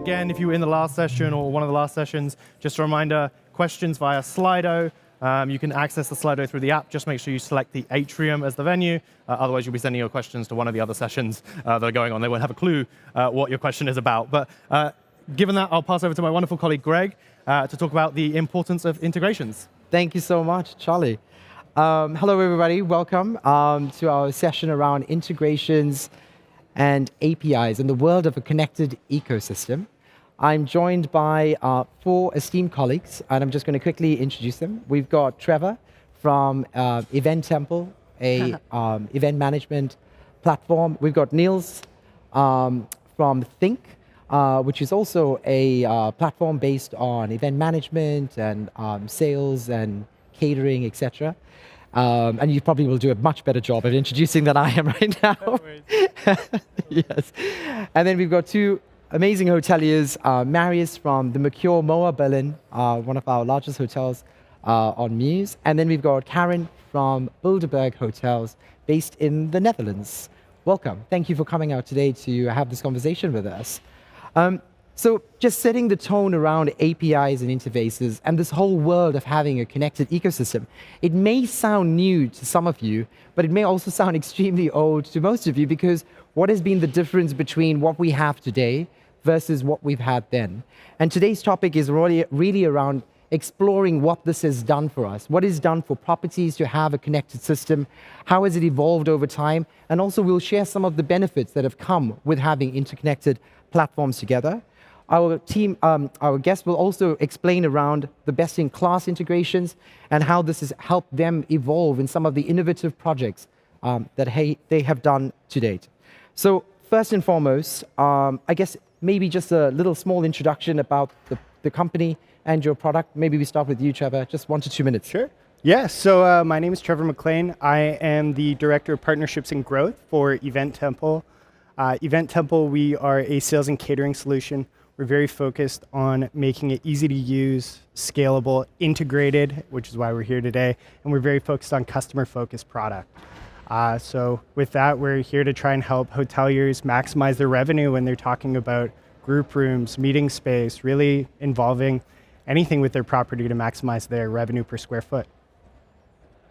Again, if you were in the last session or one of the last sessions, just a reminder, questions via Slido. You can access the Slido through the app. Just make sure you select the atrium as the venue. Otherwise, you'll be sending your questions to one of the other sessions that are going on. They won't have a clue what your question is about. But given that, I'll pass over to my wonderful colleague, Greg, to talk about the importance of integrations. Thank you so much, Charlie. Hello, everybody. Welcome to our session around integrations and APIs in the world of a connected ecosystem. I'm joined by 4 esteemed colleagues, and I'm just going to quickly introduce them. We've got Trevor from EventTemple, a event management platform. We've got Nils from THYNK, which is also a platform based on event management and sales and catering, etc. And you probably will do a much better job at introducing than I am right now. No worries. Yes. And then we've got 2 amazing hoteliers, Mariusz from the MOA Berlin, one of our largest hotels on Mews. And then we've got Carin from Bilderberg Hotels, based in the Netherlands. Welcome. Thank you for coming out today to have this conversation with us. So just setting the tone around APIs and interfaces and this whole world of having a connected ecosystem, it may sound new to some of you, but it may also sound extremely old to most of you, because what has been the difference between what we have today versus what we've had then? And today's topic is really around exploring what this has done for us, what is done for properties to have a connected system, how has it evolved over time, and also we'll share some of the benefits that have come with having interconnected platforms together. Our team, our guests will also explain around the best-in-class integrations and how this has helped them evolve in some of the innovative projects that they have done to date. So first and foremost, I guess maybe just a little small introduction about the company and your product. Maybe we start with you, Trevor, just 1 to 2 minutes. Sure. Yeah, so my name is Trevor MacLean. I am the Director of Partnerships and Growth for EventTemple. EventTemple, we are a sales and catering solution. We're very focused on making it easy to use, scalable, integrated, which is why we're here today, and we're very focused on customer-focused product. So with that, we're here to try and help hoteliers maximize their revenue when they're talking about group rooms, meeting space, really involving anything with their property to maximize their revenue per square foot.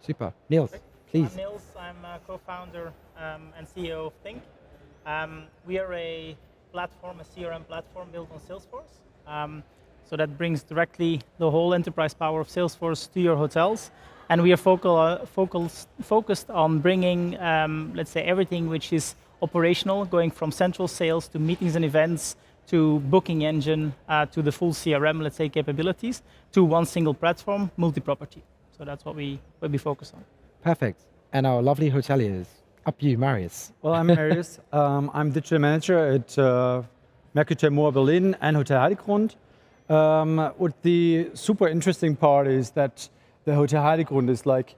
Super. Nils, please. I'm Nils. I'm a co-founder and CEO of THYNK. We are a platform, a CRM platform built on Salesforce. So that brings directly the whole enterprise power of Salesforce to your hotels. And we are focused on bringing, let's say, everything which is operational, going from central sales to meetings and events, to booking engine, to the full CRM, let's say, capabilities, to one single platform, multi-property. So that's what we focus on. Perfect. And our lovely hoteliers. Up you, Mariusz. Well, I'm Mariusz. I'm digital manager at MOA Berlin and Hotel Heidegrund. What the super interesting part is that the Hotel Heidegrund is like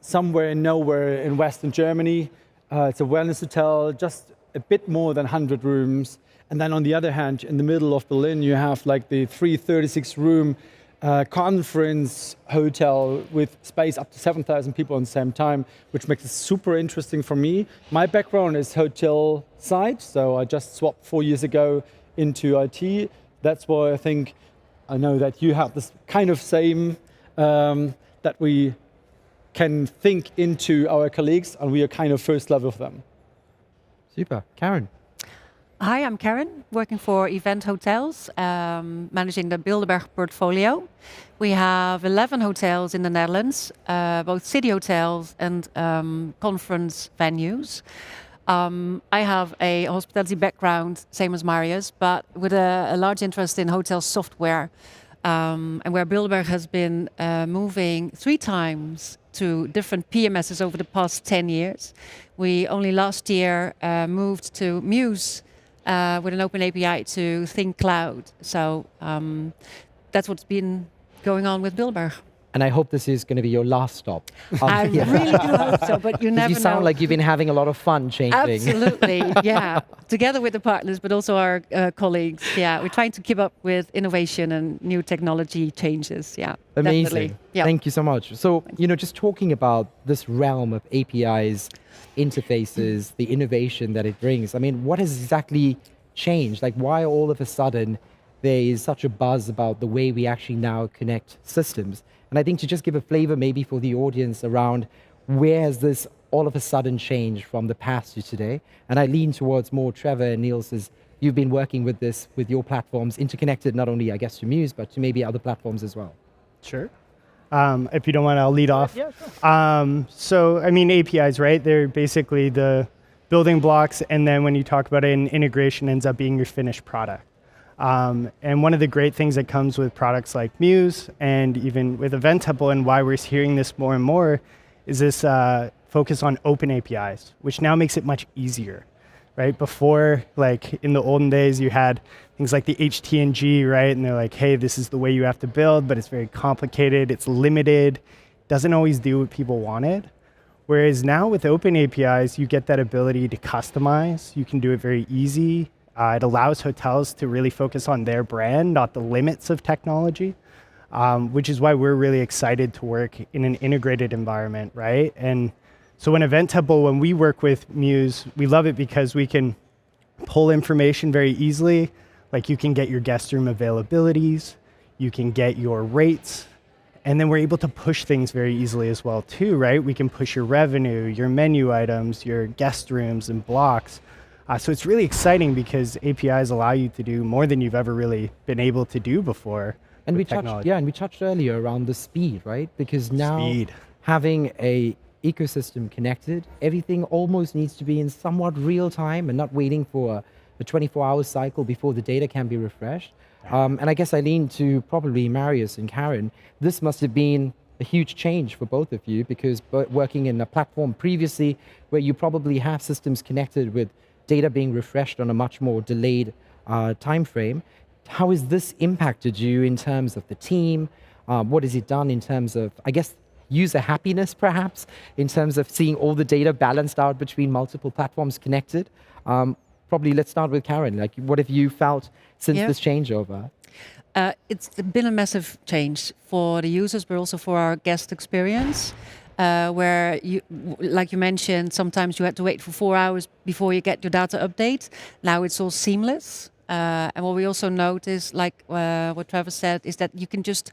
somewhere nowhere in Western Germany. It's a wellness hotel, just a bit more than 100 rooms. And then on the other hand, in the middle of Berlin, you have like the 336-room conference hotel with space up to 7,000 people at the same time, which makes it super interesting for me. My background is hotel side, so I just swapped 4 years ago into IT. That's why I know that you have this kind of same, that we can think into our colleagues, and we are kind of first level of them. Super. Carin. Hi, I'm Carin, working for Event Hotels, managing the Bilderberg portfolio. We have 11 hotels in the Netherlands, both city hotels and conference venues. I have a hospitality background, same as Mariusz, but with a large interest in hotel software, and where Bilderberg has been moving 3 times to different PMSs over the past 10 years. We only last year moved to Mews, with an open API to THYNK Cloud. So that's what's been going on with Bilderberg. And I hope this is going to be your last stop. I really do hope so, but you never know. You sound like you've been having a lot of fun changing. Absolutely, yeah. Together with the partners, but also our colleagues. Yeah, we're trying to keep up with innovation and new technology changes. Yeah, amazing. Definitely. Yeah. Thank you so much. So, just talking about this realm of APIs, interfaces, the innovation that it brings. I mean, what has exactly changed? Like, why all of a sudden there is such a buzz about the way we actually now connect systems? And I think to just give a flavor maybe for the audience around where has this all of a sudden changed from the past to today? And I lean towards more Trevor and Nils, as you've been working with this, with your platforms, interconnected not only, I guess, to Mews, but to maybe other platforms as well. Sure. If you don't mind, I'll lead off. Yeah, sure. So, I mean, APIs, right? They're basically the building blocks, and then when you talk about it, an integration ends up being your finished product. And one of the great things that comes with products like Mews and even with EventTemple, and why we're hearing this more and more, is this focus on open APIs, which now makes it much easier, right? Before, like in the olden days, you had things like the HT&G, right? And they're like, hey, this is the way you have to build, but it's very complicated, it's limited, doesn't always do what people wanted. Whereas now with open APIs, you get that ability to customize. You can do it very easy. It allows hotels to really focus on their brand, not the limits of technology, which is why we're really excited to work in an integrated environment, right? And so when EventTemple, when we work with Mews, we love it because we can pull information very easily. Like you can get your guest room availabilities, you can get your rates, and then we're able to push things very easily as well too, right? We can push your revenue, your menu items, your guest rooms and blocks. So it's really exciting because APIs allow you to do more than you've ever really been able to do before. And we touched earlier around the speed, right? Because now having a ecosystem connected, everything almost needs to be in somewhat real time and not waiting for a 24-hour cycle before the data can be refreshed. And I guess I lean to probably Mariusz and Carin. This must have been a huge change for both of you, because working in a platform previously where you probably have systems connected with data being refreshed on a much more delayed time frame. How has this impacted you in terms of the team? What has it done in terms of, I guess, user happiness, perhaps, in terms of seeing all the data balanced out between multiple platforms connected? Probably let's start with Carin. Like, what have you felt since this changeover? It's been a massive change for the users, but also for our guest experience. Where you, like you mentioned, sometimes you had to wait for 4 hours before you get your data update. Now it's all seamless. And what we also notice, like what Trevor said, is that you can just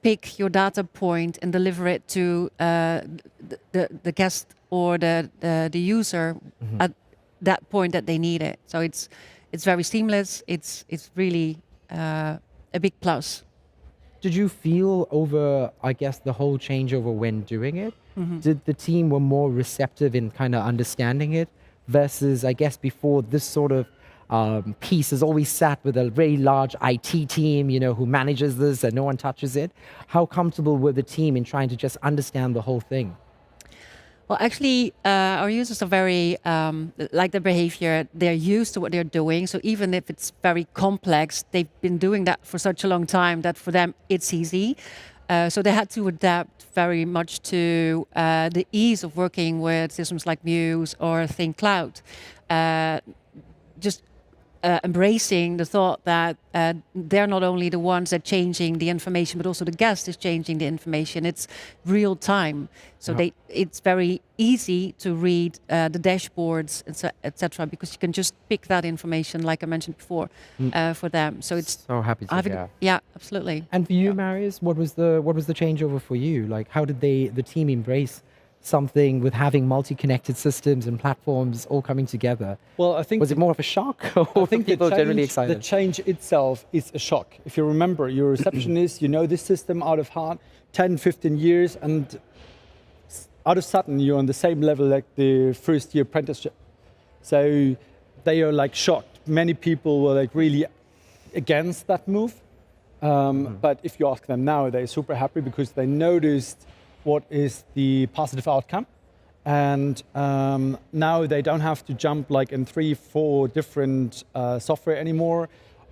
pick your data point and deliver it to the guest or the user at that point that they need it. So it's very seamless. It's really a big plus. Did you feel over, I guess, the whole changeover when doing it? Did the team were more receptive in kind of understanding it versus, I guess, before this sort of piece has always sat with a very large IT team, you know, who manages this and no one touches it? How comfortable were the team in trying to just understand the whole thing? Well, actually, our users are very, like their behavior, they're used to what they're doing. So even if it's very complex, they've been doing that for such a long time that for them, it's easy. So they had to adapt very much to the ease of working with systems like Mews or Think Cloud. Just embracing the thought that they're not only the ones that are changing the information, but also the guest is changing the information. It's real time. So it's very easy to read the dashboards, etc., because you can just pick that information, like I mentioned before, for them. So it's so happy to hear. Yeah, absolutely. And for you, Mariusz, what was the changeover for you? Like, how did the team embrace something with having multi-connected systems and platforms all coming together? Well, I think was it more of a shock, or think people generally excited? The change itself is a shock. If you remember, you're a receptionist, you know this system out of heart, 10, 15 years, and out of sudden you're on the same level like the first year apprenticeship. So they are like shocked. Many people were like really against that move. But if you ask them now, they're super happy because they noticed what is the positive outcome. And now they don't have to jump like in 3-4 different software anymore,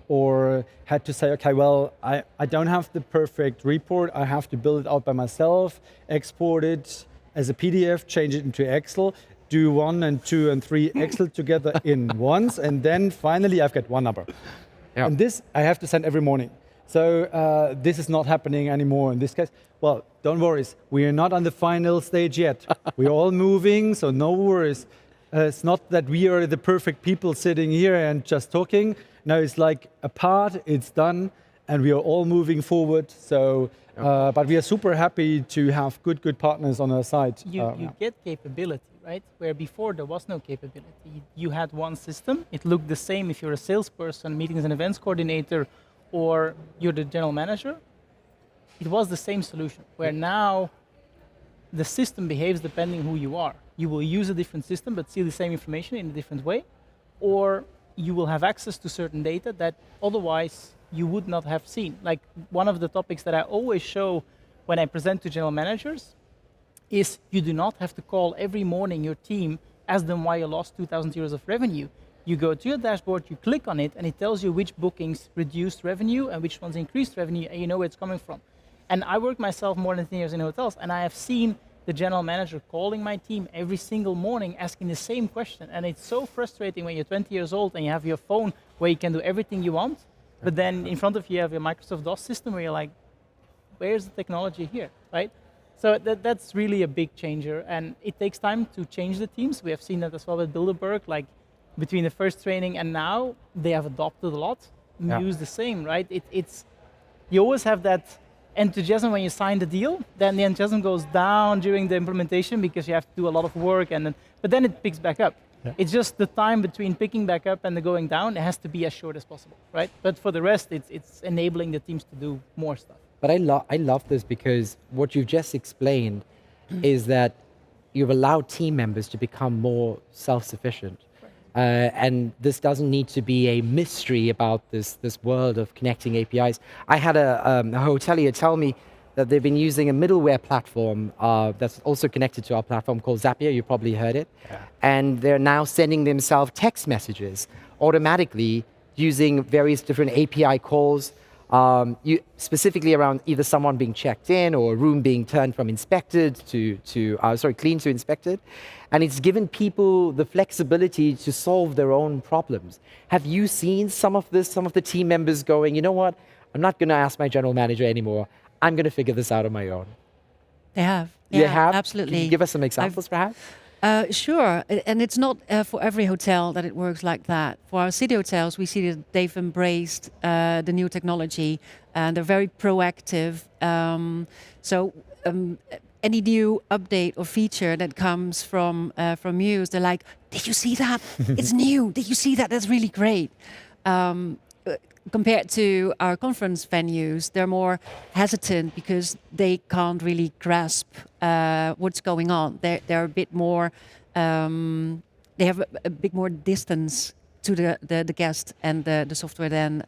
or had to say, okay, well, I don't have the perfect report. I have to build it out by myself, export it as a PDF, change it into Excel, do 1 and 2 and 3 Excel together in once, and then finally I've got one number. Yeah. And this I have to send every morning. So this is not happening anymore in this case. Well, don't worry, we are not on the final stage yet. We're all moving, so no worries. It's not that we are the perfect people sitting here and just talking. No, it's like a part, it's done, and we are all moving forward. So, but we are super happy to have good partners on our side. You get capability, right? Where before there was no capability. You had one system. It looked the same if you're a salesperson, meetings and events coordinator, or you're the general manager. It was the same solution. Where now the system behaves depending who you are. You will use a different system but see the same information in a different way, or you will have access to certain data that otherwise you would not have seen. Like one of the topics that I always show when I present to general managers is you do not have to call every morning your team, ask them why you lost 2,000 euros of revenue. You go to your dashboard, you click on it, and it tells you which bookings reduced revenue and which ones increased revenue, and you know where it's coming from. And I work myself more than 10 years in hotels, and I have seen the general manager calling my team every single morning asking the same question. And it's so frustrating when you're 20 years old and you have your phone where you can do everything you want, but then in front of you have your Microsoft DOS system where you're like, where's the technology here, right? So that's really a big changer, and it takes time to change the teams. We have seen that as well with Bilderberg, like between the first training and now, they have adopted a lot. Mews the same, right? It's you always have that enthusiasm when you sign the deal, then the enthusiasm goes down during the implementation because you have to do a lot of work, but then it picks back up. Yeah. It's just the time between picking back up and the going down, it has to be as short as possible, right? But for the rest, it's enabling the teams to do more stuff. But I love this because what you've just explained is that you've allowed team members to become more self-sufficient. And this doesn't need to be a mystery about this world of connecting APIs. I had a hotelier tell me that they've been using a middleware platform that's also connected to our platform called Zapier. You probably heard it. Yeah. And they're now sending themselves text messages automatically using various different API calls, specifically around either someone being checked in or a room being turned from inspected clean to inspected. And it's given people the flexibility to solve their own problems. Have you seen some of the team members going, you know what, I'm not going to ask my general manager anymore. I'm going to figure this out on my own. They have. You have? Absolutely. Can you give us some examples, perhaps? Sure, and it's not for every hotel that it works like that. For our city hotels, we see that they've embraced the new technology, and they're very proactive. Any new update or feature that comes from Mews, they're like, "Did you see that? It's new. Did you see that? That's really great." Compared to our conference venues, they're more hesitant because they can't really grasp what's going on. They're a bit more. They have a bit more distance to the guest and the software than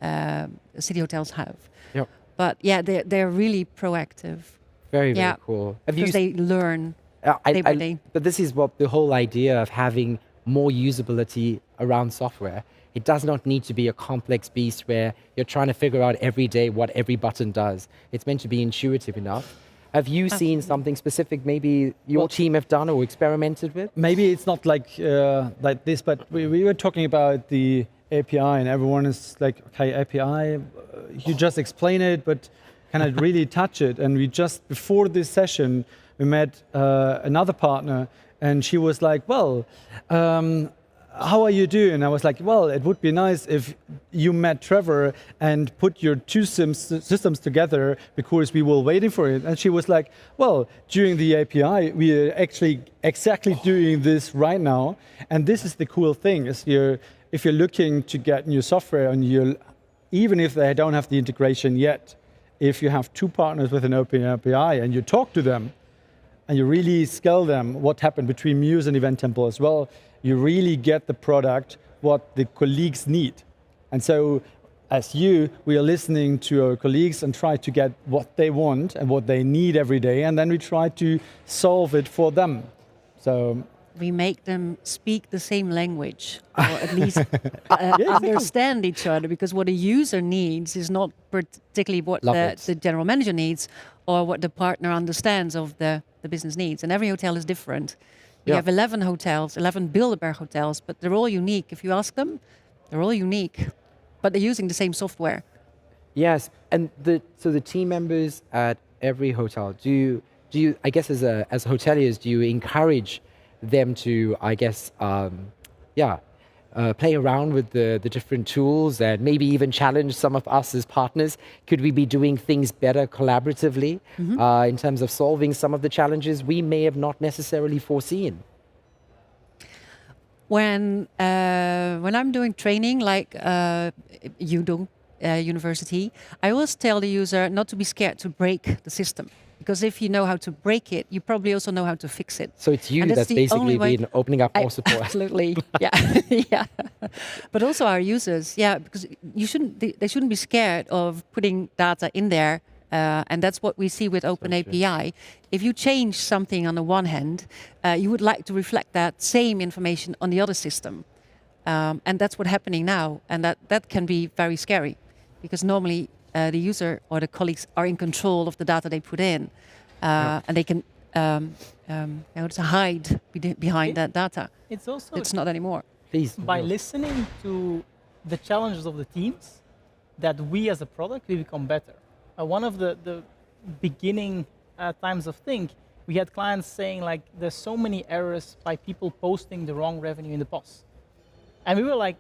city hotels have. Yep. But yeah, they're really proactive. Very cool. Because they learn day by day. But this is what the whole idea of having more usability around software. It does not need to be a complex beast where you're trying to figure out every day what every button does. It's meant to be intuitive enough. Have you seen something specific maybe your team have done or experimented with? Maybe it's not like this, but we were talking about the API and everyone is like, okay, API, you just explain it, but can I really touch it? And we just, before this session, we met another partner and she was like, well, how are you doing? And I was like, well, it would be nice if you met Trevor and put your two systems together because we were waiting for it. And she was like, well, during the API, we are actually exactly doing this right now. And this is the cool thing, is if you're looking to get new software and even if they don't have the integration yet, if you have two partners with an open API and you talk to them and you really scale them, what happened between Mews and EventTemple as well, you really get the product, what the colleagues need. And so as we are listening to our colleagues and try to get what they want and what they need every day, and then we try to solve it for them. So we make them speak the same language, or at least understand each other, because what a user needs is not particularly what the general manager needs or what the partner understands of the business needs. And every hotel is different. We have 11 hotels, 11 Bilderberg hotels, but they're all unique. If you ask them, they're all unique, but they're using the same software. Yes, and so the team members at every hotel, do you I guess as hoteliers, do you encourage them to, I guess, play around with the different tools and maybe even challenge some of us as partners? Could we be doing things better collaboratively in terms of solving some of the challenges we may have not necessarily foreseen? When I'm doing training, like you do, university, I always tell the user not to be scared to break the system. Because if you know how to break it, you probably also know how to fix it. So it's you that's basically been opening up more support. Absolutely, yeah, yeah. But also our users, yeah, because they shouldn't be scared of putting data in there, and that's what we see with OpenAPI. If you change something on the one hand, you would like to reflect that same information on the other system, and that's what's happening now, and that can be very scary, because normally the user or the colleagues are in control of the data they put in, and they can hide behind that data. It's not anymore. Please. By listening to the challenges of the teams, that we as a product, we become better. One of the beginning times of THYNK, we had clients saying like, there's so many errors by people posting the wrong revenue in the POS. And we were like,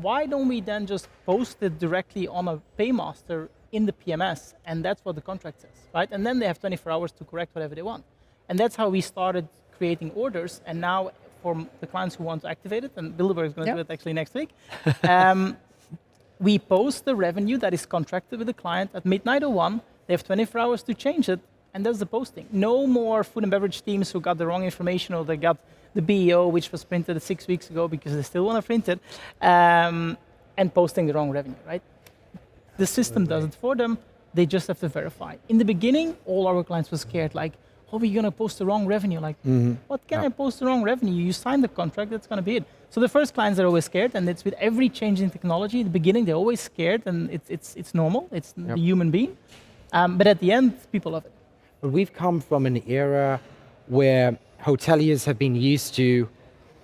why don't we then just post it directly on a paymaster in the PMS? And that's what the contract says, right? And then they have 24 hours to correct whatever they want. And that's how we started creating orders. And now for the clients who want to activate it, and Bilderberg is going to do it actually next week, we post the revenue that is contracted with the client at midnight 01. They have 24 hours to change it, and that's the posting. No more food and beverage teams who got the wrong information, or they got the BEO, which was printed 6 weeks ago because they still want to print it, and posting the wrong revenue, right? The system does it for them. They just have to verify. In the beginning, all our clients were scared, like, oh, we're going to post the wrong revenue. Like, what can I post the wrong revenue? You signed the contract, that's going to be it. So the first clients are always scared, and it's with every change in technology. In the beginning, they're always scared, and it's normal. It's the human being. But at the end, people love it. But we've come from an era where hoteliers have been used to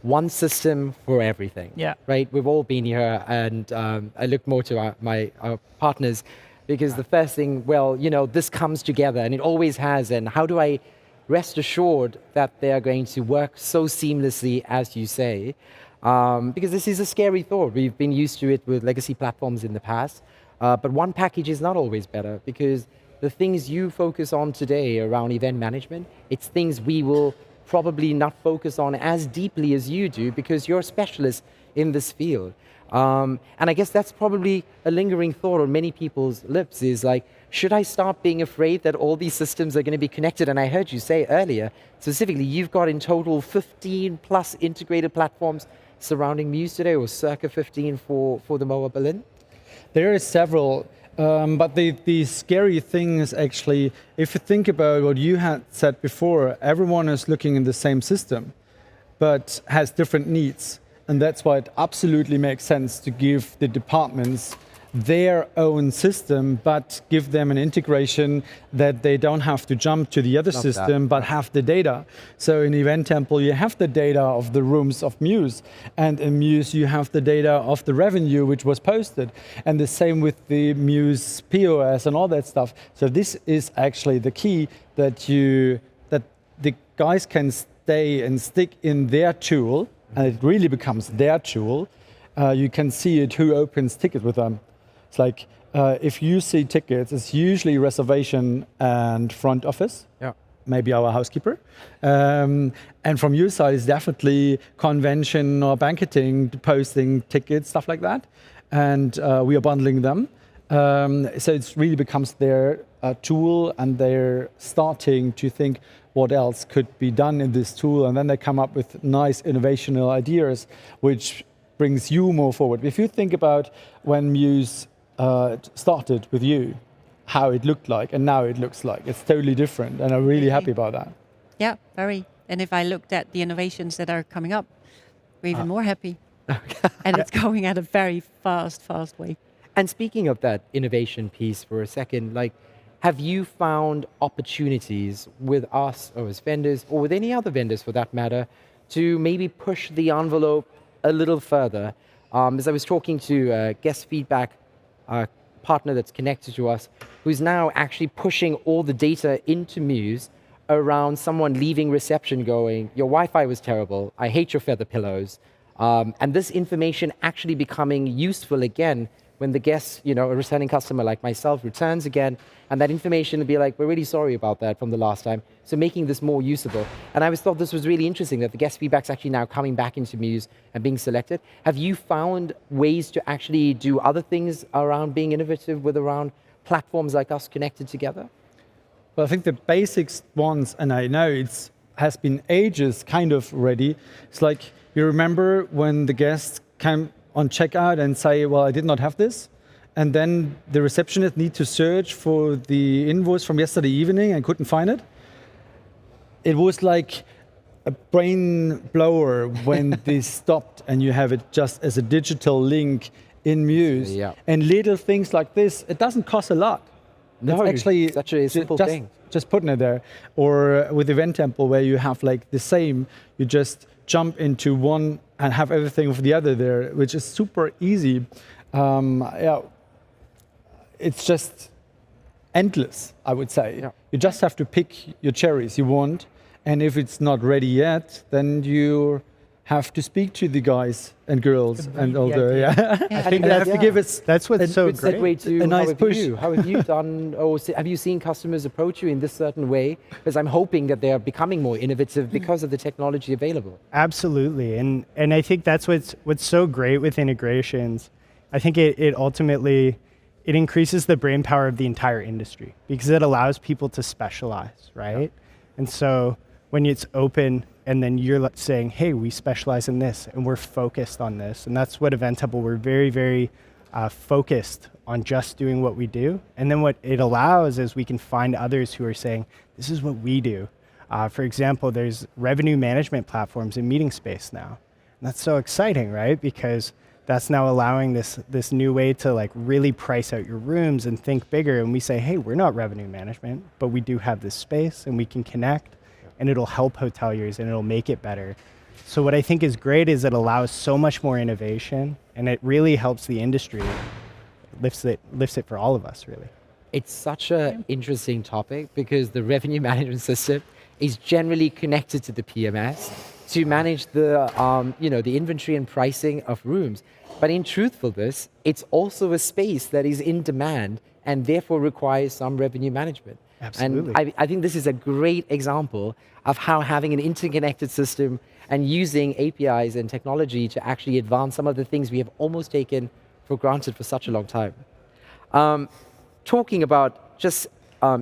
one system for everything. Yeah. Right? We've all been here, and I look more to our partners, because the first thing, well, you know, this comes together, and it always has, and how do I rest assured that they are going to work so seamlessly, as you say? Because this is a scary thought. We've been used to it with legacy platforms in the past, but one package is not always better, because the things you focus on today around event management, it's things we will probably not focus on as deeply as you do, because you're a specialist in this field. And I guess that's probably a lingering thought on many people's lips, is like, should I start being afraid that all these systems are going to be connected? And I heard you say earlier, specifically, you've got in total 15 plus integrated platforms surrounding Mews today, or circa 15 for the MOA Berlin? There are several, but the scary thing is actually, if you think about what you had said before, everyone is looking in the same system, but has different needs. And that's why it absolutely makes sense to give the departments their own system, but give them an integration that they don't have to jump to the other system, but have the data. So in EventTemple, you have the data of the rooms of Mews, and in Mews, you have the data of the revenue which was posted. And the same with the Mews POS and all that stuff. So this is actually the key, that the guys can stay and stick in their tool, and it really becomes their tool. You can see it, who opens tickets with them. It's like, if you see tickets, it's usually reservation and front office, maybe our housekeeper. And from your side, it's definitely convention or banqueting, posting tickets, stuff like that. And we are bundling them. So it really becomes their tool, and they're starting to think what else could be done in this tool. And then they come up with nice innovational ideas, which brings you more forward. If you think about when Mews started with you, how it looked like, and now it looks like, it's totally different, and I'm really happy about that. Yeah, very. And if I looked at the innovations that are coming up, we're even more happy. And it's going at a very fast way. And speaking of that innovation piece for a second, like, have you found opportunities with us or as vendors, or with any other vendors for that matter, to maybe push the envelope a little further? As I was talking to a guest feedback partner that's connected to us, who's now actually pushing all the data into Mews around someone leaving reception going, your Wi-Fi was terrible, I hate your feather pillows, and this information actually becoming useful again when the guest, a returning customer like myself returns again, and that information will be like, we're really sorry about that from the last time. So making this more usable. And I always thought this was really interesting that the guest feedback's actually now coming back into Mews and being selected. Have you found ways to actually do other things around being innovative with around platforms like us connected together? Well, I think the basics ones, and I know it has been ages kind of ready. It's like, you remember when the guests came on checkout and say, well, I did not have this. And then the receptionist need to search for the invoice from yesterday evening and couldn't find it. It was like a brain blower when they stopped and you have it just as a digital link in Mews. Yeah. And little things like this, it doesn't cost a lot. No, it's actually such a simple thing. Just putting it there. Or with EventTemple, where you have like the same, you just jump into one and have everything for the other there, which is super easy. It's just endless, I would say. Yeah. You just have to pick your cherries you want, and if it's not ready yet, then you have to speak to the guys and girls and all the I think they have to give us. That's what's so Good segue great. to A nice how have push. How have you done, or have you seen customers approach you in this certain way? Because I'm hoping that they are becoming more innovative because of the technology available. Absolutely, and I think that's what's so great with integrations. I think it ultimately increases the brain power of the entire industry because it allows people to specialize, right? And so when it's open and then you're saying, hey, we specialize in this and we're focused on this, and that's what EventTemple, we're very, very focused on just doing what we do. And then what it allows is we can find others who are saying, this is what we do. For example, there's revenue management platforms in meeting space now. And that's so exciting, right? Because that's now allowing this new way to like really price out your rooms and think bigger. And we say, hey, we're not revenue management, but we do have this space and we can connect and it'll help hoteliers and it'll make it better. So what I think is great is it allows so much more innovation and it really helps the industry, lifts it for all of us, really. It's such an interesting topic because the revenue management system is generally connected to the PMS to manage the, the inventory and pricing of rooms. But in truthfulness, it's also a space that is in demand and therefore requires some revenue management. Absolutely. And I think this is a great example of how having an interconnected system and using APIs and technology to actually advance some of the things we have almost taken for granted for such a long time. Talking about just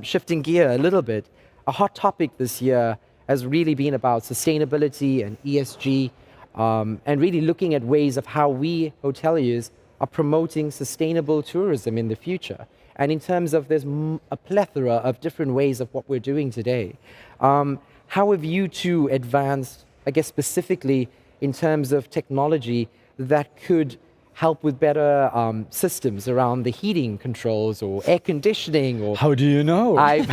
shifting gear a little bit, a hot topic this year has really been about sustainability and ESG, and really looking at ways of how we hoteliers are promoting sustainable tourism in the future. And in terms of there's a plethora of different ways of what we're doing today. How have you two advanced, I guess specifically in terms of technology that could help with better systems around the heating controls or air conditioning? Or How do you know? I've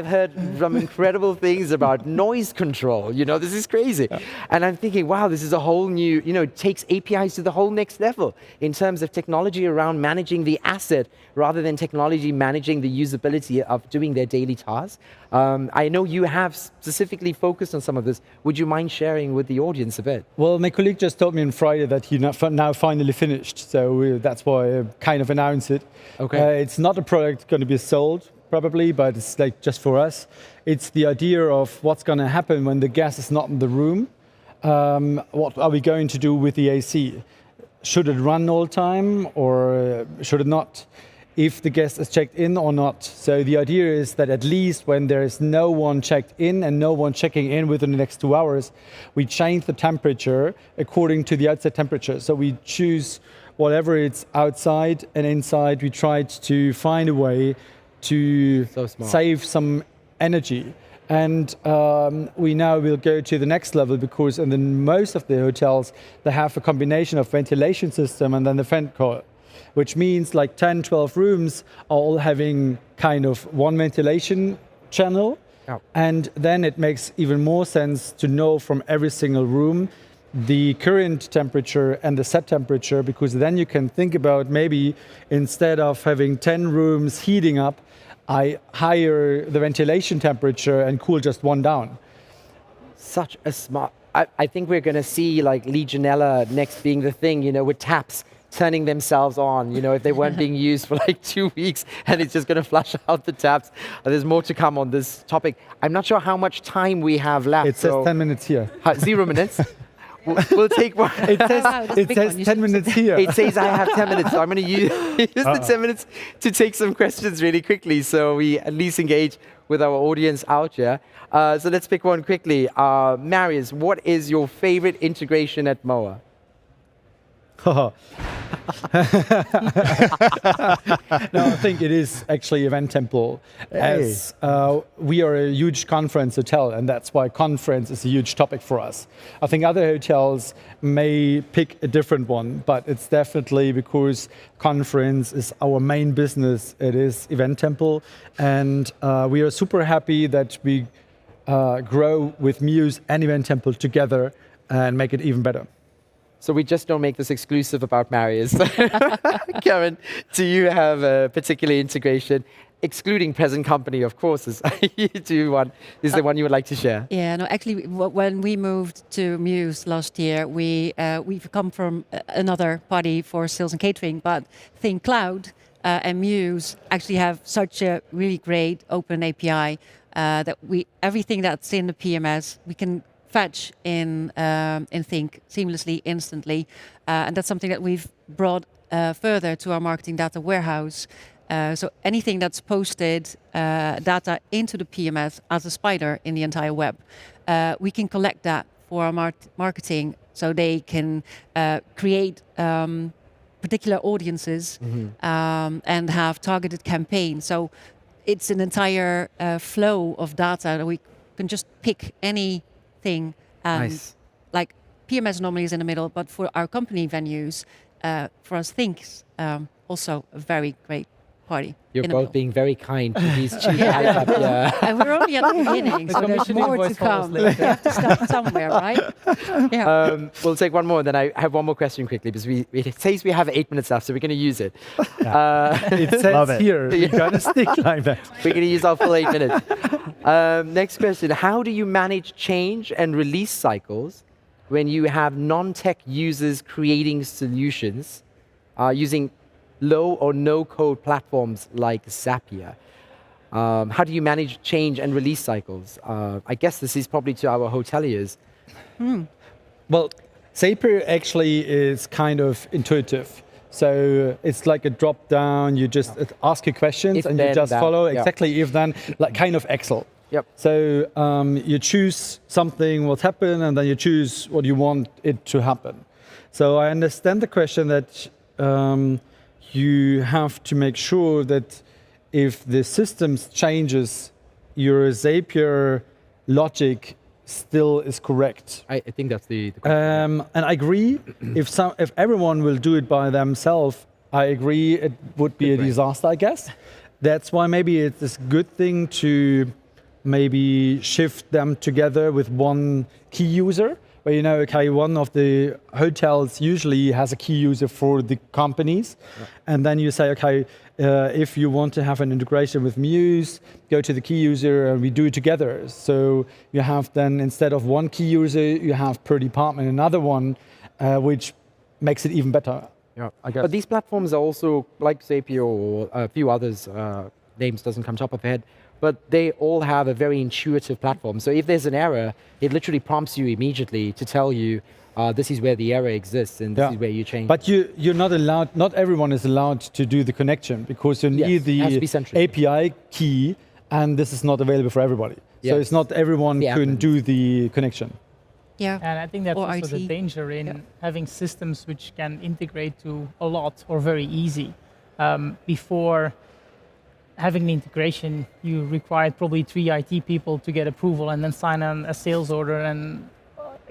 heard some incredible things about noise control. This is crazy. Yeah. And I'm thinking, wow, this is a whole new, it takes APIs to the whole next level in terms of technology around managing the asset rather than technology managing the usability of doing their daily tasks. I know you have specifically focused on some of this. Would you mind sharing with the audience a bit? Well, my colleague just told me on Friday that he now finally finished, so that's why I kind of announced it. Okay. It's not a product going to be sold, probably, but it's like just for us. It's the idea of what's going to happen when the guest is not in the room. What are we going to do with the AC? Should it run all the time or should it not? If the guest is checked in or not. So the idea is that at least when there is no one checked in and no one checking in within the next 2 hours, we change the temperature according to the outside temperature. So we choose whatever it's outside and inside. We tried to find a way to save some energy. And we now will go to the next level because in most of the hotels, they have a combination of ventilation system and then the vent coil, which means like 10, 12 rooms are all having kind of one ventilation channel. Oh. And then it makes even more sense to know from every single room the current temperature and the set temperature, because then you can think about maybe instead of having 10 rooms heating up, I higher the ventilation temperature and cool just one down. Such a smart. I think we're going to see like Legionella next being the thing, you know, with taps turning themselves on, you know, if they weren't being used for like 2 weeks and it's just going to flush out the taps. There's more to come on this topic. I'm not sure how much time we have left. It says 10 minutes here. 0 minutes? We'll take one. It says 10 minutes here. It says I have 10 minutes, so I'm going to use the 10 minutes to take some questions really quickly, so we at least engage with our audience out here. So let's pick one quickly. Mariusz, what is your favorite integration at MOA? No, I think it is actually EventTemple, as we are a huge conference hotel, and that's why conference is a huge topic for us. I think other hotels may pick a different one, but it's definitely because conference is our main business. It is EventTemple, and we are super happy that we grow with Mews and EventTemple together and make it even better. So we just don't make this exclusive about Mariusz. Carin, do you have a particular integration, excluding present company, of course, is the one you would like to share? Yeah, no, actually, when we moved to Mews last year, we've come from another party for sales and catering, but THYNK Cloud and Mews actually have such a really great open API that everything that's in the PMS, we can fetch in THYNK seamlessly, instantly. And that's something that we've brought further to our marketing data warehouse. So anything that's posted data into the PMS as a spider in the entire web, we can collect that for our marketing so they can create particular audiences and have targeted campaigns. So it's an entire flow of data that we can just pick anything. Nice. Like PMS normally is in the middle, but for our company venues, for us THYNK's also a very great party. You're both being very kind to these two guys up here. And we're only at the beginning, so there's more to come. We have to start somewhere, right? Yeah. We'll take one more, and then I have one more question quickly, because it says we have 8 minutes left, so we're going to use it. It says here, you got to stick like that. We're going to use our full 8 minutes. Next question, how do you manage change and release cycles when you have non-tech users creating solutions using low or no-code platforms like Zapier? How do you manage change and release cycles? I guess this is probably to our hoteliers. Well, Zapier actually is kind of intuitive. So it's like a drop down, you just ask your questions If and you then just that, follow yeah. exactly if then, like kind of Excel. Yep. So you choose something will happen and then you choose what you want it to happen. So I understand the question that you have to make sure that if the systems changes, your Zapier logic still is correct. I think that's the question. And I agree, if everyone will do it by themselves, I agree it would be a disaster, I guess. That's why maybe it's a good thing to maybe shift them together with one key user. Where you know, okay, one of the hotels usually has a key user for the companies. Yeah. And then you say, okay, if you want to have an integration with Mews, go to the key user and we do it together. So you have then, instead of one key user, you have per department another one, which makes it even better. Yeah, I guess. But these platforms are also, like Zapier or a few others, names doesn't come top of the head, but they all have a very intuitive platform. So if there's an error, it literally prompts you immediately to tell you, this is where the error exists and this is where you change. But you're not allowed, not everyone is allowed to do the connection because you need the API key and this is not available for everybody. Yes. So it's not everyone can do the connection. Yeah. And I think that's also the danger in having systems which can integrate to a lot or very easy. Before having the integration, you required probably 3 IT people to get approval and then sign on a sales order and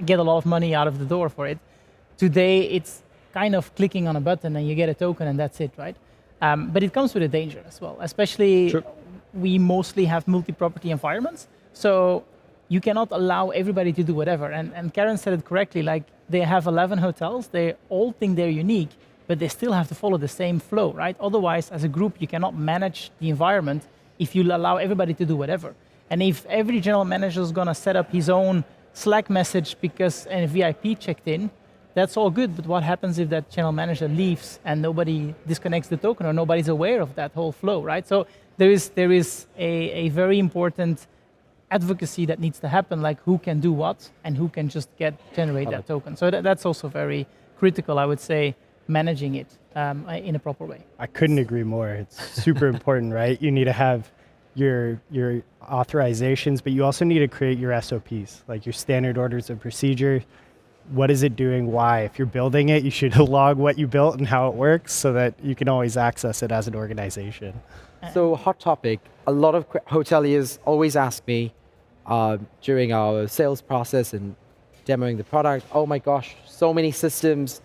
get a lot of money out of the door for it. Today, it's kind of clicking on a button and you get a token and that's it, right? But it comes with a danger as well, especially we mostly have multi-property environments. So you cannot allow everybody to do whatever. And Carin said it correctly, like they have 11 hotels, they all think they're unique, but they still have to follow the same flow, right? Otherwise, as a group, you cannot manage the environment if you allow everybody to do whatever. And if every general manager is going to set up his own Slack message because a VIP checked in, that's all good, but what happens if that general manager leaves and nobody disconnects the token or nobody's aware of that whole flow, right? So there is a very important advocacy that needs to happen, like who can do what and who can just generate that token. So that's also very critical, I would say, managing it in a proper way. I couldn't agree more. It's super important, right? You need to have your authorizations, but you also need to create your SOPs, like your standard orders of procedure. What is it doing? Why? If you're building it, you should log what you built and how it works so that you can always access it as an organization. So hot topic, a lot of hoteliers always ask me during our sales process and demoing the product, oh my gosh, so many systems,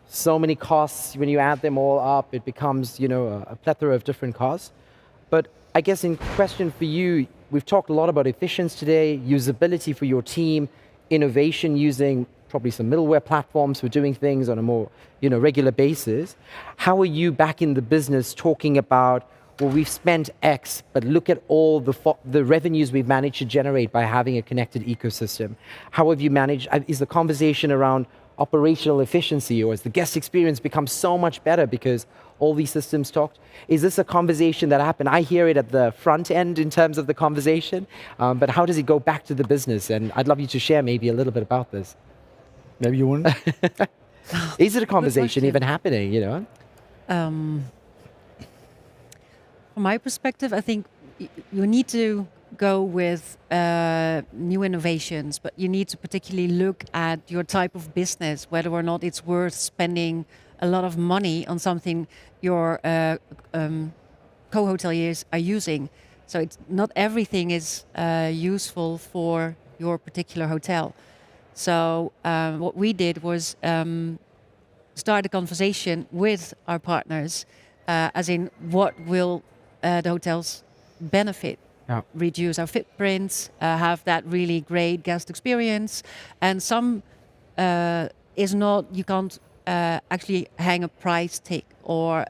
so many costs. When you add them all up, it becomes, a plethora of different costs. But I guess in question for you, we've talked a lot about efficiency today, usability for your team, innovation using probably some middleware platforms for doing things on a more regular basis. How are you back in the business talking about, well, we've spent X, but look at all the revenues we've managed to generate by having a connected ecosystem? How have you managed? Is the conversation around operational efficiency, or has the guest experience become so much better because all these systems talked? Is this a conversation that happened? I hear it at the front end in terms of the conversation, but how does it go back to the business? And I'd love you to share maybe a little bit about this. Maybe you want. Is it a conversation even happening? From my perspective, I think you need to go with new innovations, but you need to particularly look at your type of business, whether or not it's worth spending a lot of money on something your co-hoteliers are using. So it's not everything is useful for your particular hotel. So what we did was start a conversation with our partners, as in what will the hotels benefit. Yeah. Reduce our footprints, have that really great guest experience. And some is not, you can't actually hang a price tag or...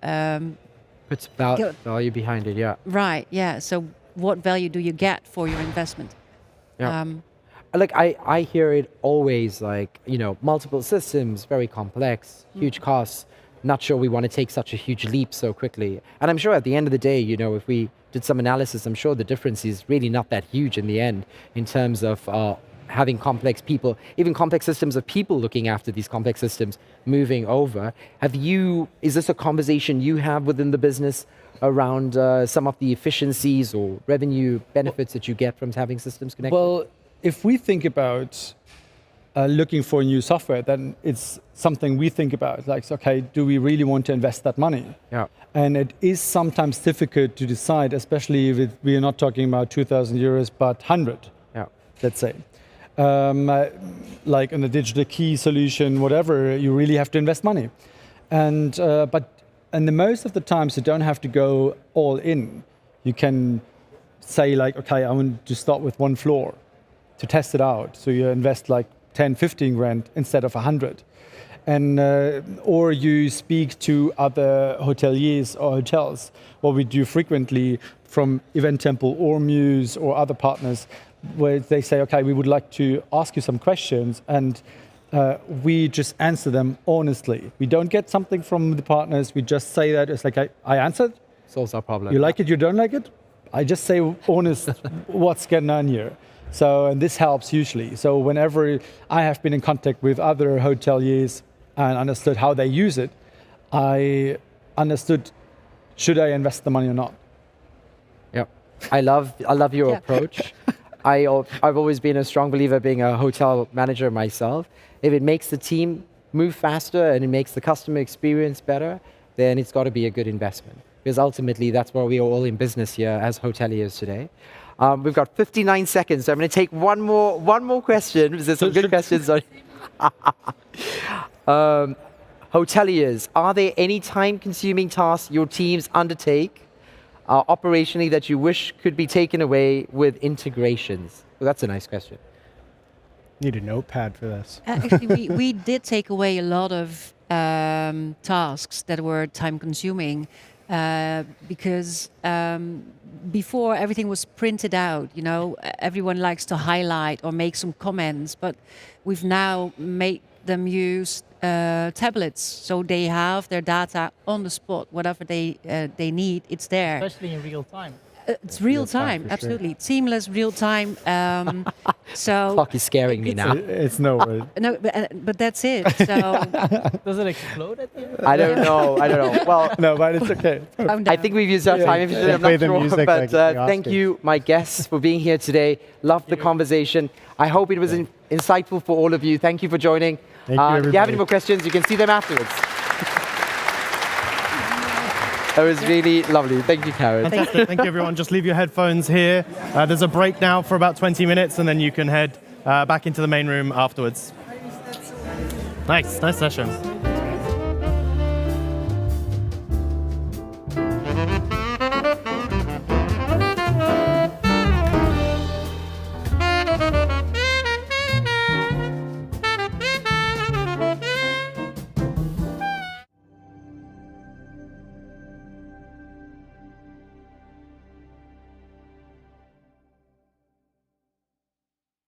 Puts value behind it, yeah. Right, yeah. So what value do you get for your investment? Yeah. I hear it always like, multiple systems, very complex, huge costs. Not sure we want to take such a huge leap so quickly. And I'm sure at the end of the day, if we did some analysis, I'm sure the difference is really not that huge in the end in terms of having complex people, even complex systems of people looking after these complex systems moving over. Is this a conversation you have within the business around some of the efficiencies or revenue benefits that you get from having systems connected? Well, if we think about looking for new software, then it's something we think about. Like, okay, do we really want to invest that money? Yeah. And it is sometimes difficult to decide, especially if we are not talking about 2,000 euros, but 100, let's say. Like in a digital key solution, whatever, you really have to invest money. And the most of the times you don't have to go all in. You can say like, okay, I want to start with one floor to test it out. So you invest like 10, 15 grand instead of 100. And or you speak to other hoteliers or hotels, what we do frequently from EventTemple or Mews or other partners, where they say, okay, we would like to ask you some questions, and we just answer them honestly. We don't get something from the partners, we just say that, it's like, I answered. Solves our problem. You like it, you don't like it? I just say honest what's going on here. So, and this helps usually. So whenever I have been in contact with other hoteliers and understood how they use it, I understood, should I invest the money or not? Yeah, I love your approach. I've always been a strong believer, being a hotel manager myself. If it makes the team move faster and it makes the customer experience better, then it's got to be a good investment. Because ultimately, that's why we are all in business here as hoteliers today. We've got 59 seconds, so I'm going to take one more question. There's some good questions. Hoteliers, are there any time-consuming tasks your teams undertake operationally that you wish could be taken away with integrations? Well, that's a nice question. Need a notepad for this. Actually, we did take away a lot of tasks that were time-consuming. because before everything was printed out, everyone likes to highlight or make some comments, but we've now made them use tablets, so they have their data on the spot. Whatever they need, it's there. Especially in real time. It's real time, absolutely. Seamless, real time. So Clock is scaring me now. It's no way. no, but that's it. So Does it explode at the end? I don't know. Well, No, but it's okay. I think we've used our time. If you did, I'm Play not the sure. music But like the thank Oscars. you, my guests, for being here today. Loved the conversation. I hope it was insightful for all of you. Thank you for joining. Thank you, If you have any everybody. more questions, you can see them afterwards. That was really lovely. Thank you, Carin. Fantastic. Thank you, everyone. Just leave your headphones here. There's a break now for about 20 minutes, and then you can head back into the main room afterwards. Nice session.